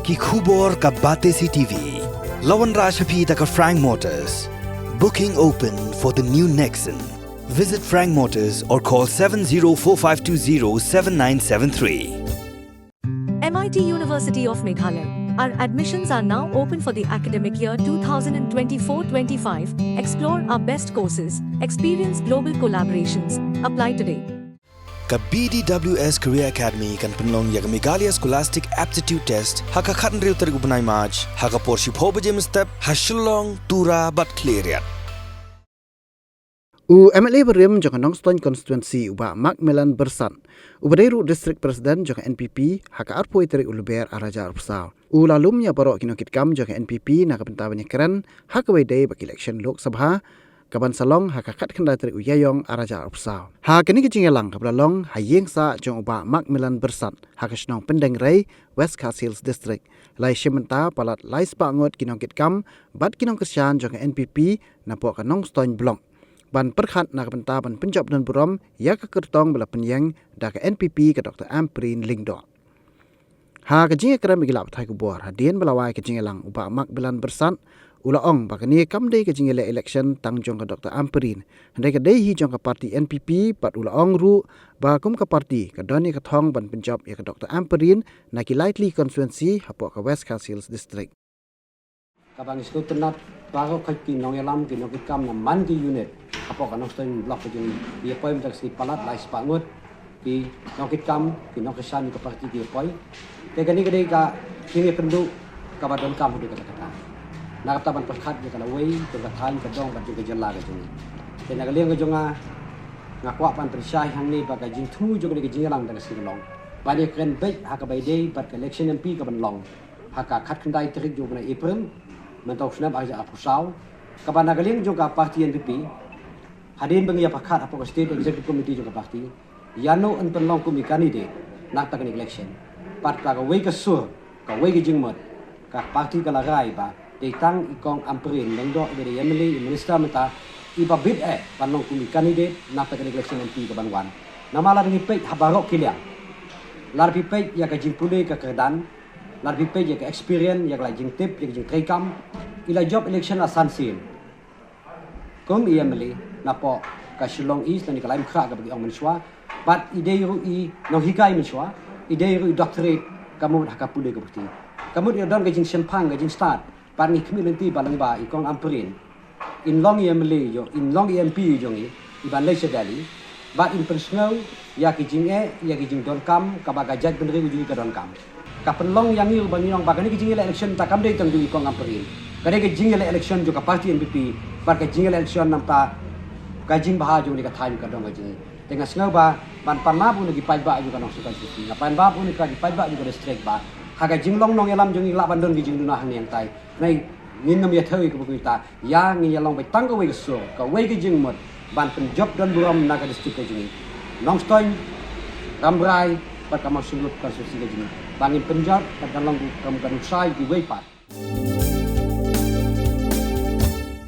Ki khubor ka Bate CTV. Lawan Rajaphi taka Frank Motors. Booking open for the new Nexon. Visit Frank Motors or call 7045207973. MIT University of Meghalaya. Our admissions are now open for the academic year 2024-25. Explore our best courses, experience global collaborations. Apply today. Ka BDWS Career Academy kan penlong ya Meghalaya Scholastic Aptitude Test haka khatan riu tarik ubenai March haka porship ho bajem step hashulong tura bat cleariat. MLA Beriam jangka Nongstoin Constituency uba Macmillan Bersan. Ubadairu District President jangka NPP haka arpoi tarik uluber araja arpsau. Lalumnya barok kinokit kam jangka NPP nak pentawanya keren haka waidai bak election Lok Sabha kaban salong haka kat kendai tarik uyayong araja arpsau. Haka ni kecinggalang kabalalong hayeng sa jang uba Macmillan Bersan haka senong pendeng ray West Coast Hills District. Lai shimenta palat lai spangot kinokit kam bat kinong kesyan jangka NPP napok ka Nongstoin Blong. Ban perkhat nak benta ban penjab dan buram ya ke kertong bela penyang da ke NPP ke Dr. Amprin Lingdo. Ha ke jinga keram bagi lap thai kubor hadien belawai ke jinga lang uba Macmillan Bersan ulaong bakani kamde ke jinga le election tangjong ke Dr. Amprin. Handai ke dei hi jong ke parti NPP pat ulaong ru ba kum ke parti ke doni ke thong ban penjab ya ke Dr. Amprin na ki lightly constituency hapok ke West Coast Hills District. Kabang isko tenat bago kaki nong yalam ki nong kam na man ki unit apo ka nong stoin block ki dia poi mentak si palat lai spangut ki nong kam ki nong kesan ki parti ki poi te gani gade ka kini pendu ka badon kam du kata kata na kata ban perkhat ki kala wei ke kathan ka dong ka juga jela ka jung te na galiang ka junga ngakwa pan persai hang ni ba ka jing thu jo gade ki jingalang da si long ba dia kren be ha ka bai dei bat election MP ka ban long ha ka khat khandai trik jo na April mentau snap aja apusau kapan nagaling juga parti NPP hadin bengia pakat apa state executive committee juga parti yano en penlong kumi candidate nak tak election part ka wei ka sur ka wei ka jingmot ka parti ka lagai ba tang ikong Amprin lengdo dari MLA minister meta iba bid penlong kumi candidate nak tak election MP ka banwan namala ngi pe habarok kilia lar pi pe ya ka jingpule ka kedan lar pi pe ya ka experience ya ka jing tip ya ka jing trekam ila job election asan sil kom IMLA napo ka Shillong East ni kalaim kha ka bagi ong menswa but ide ru I no hikai menswa ide ru doctorate kamu dah ka pule ka bukti kamu dia don ka jing sempang ka jing start par ni kemi lenti balang ba ikong Amprin in long IMLA yo in long MP yo ngi iban le sedali but in personal ya ki jing ya ki jing don kam ka baga jaj benri ujui ka don kam ka penlong yang ni bang nong bagani ki jing election ta kam dei tang du ikong Amprin kadang ke jingle election juga parti NPP, bar ke jingle election nampak kajing bahaju ni ke time kadang kajing. Tengah sengau ba ban panma pun lagi pajba juga nong sukan suci. Ngapain ba pun lagi pajba juga district ba. Haga jinglong nong yalam jungi lak bandon ki jing dunah yang tai. Nai ngin nam ya thawi ke bukuita. Ya ngi yalong bai tang ko wei so, ka wei ki jing mot ban penjob dan buram naga district ke jingi. Nong stoin rambrai bar kamar sulut konstitusi ke jingi. Bangin penjob bar kalong kamu kan usai ki wei pat.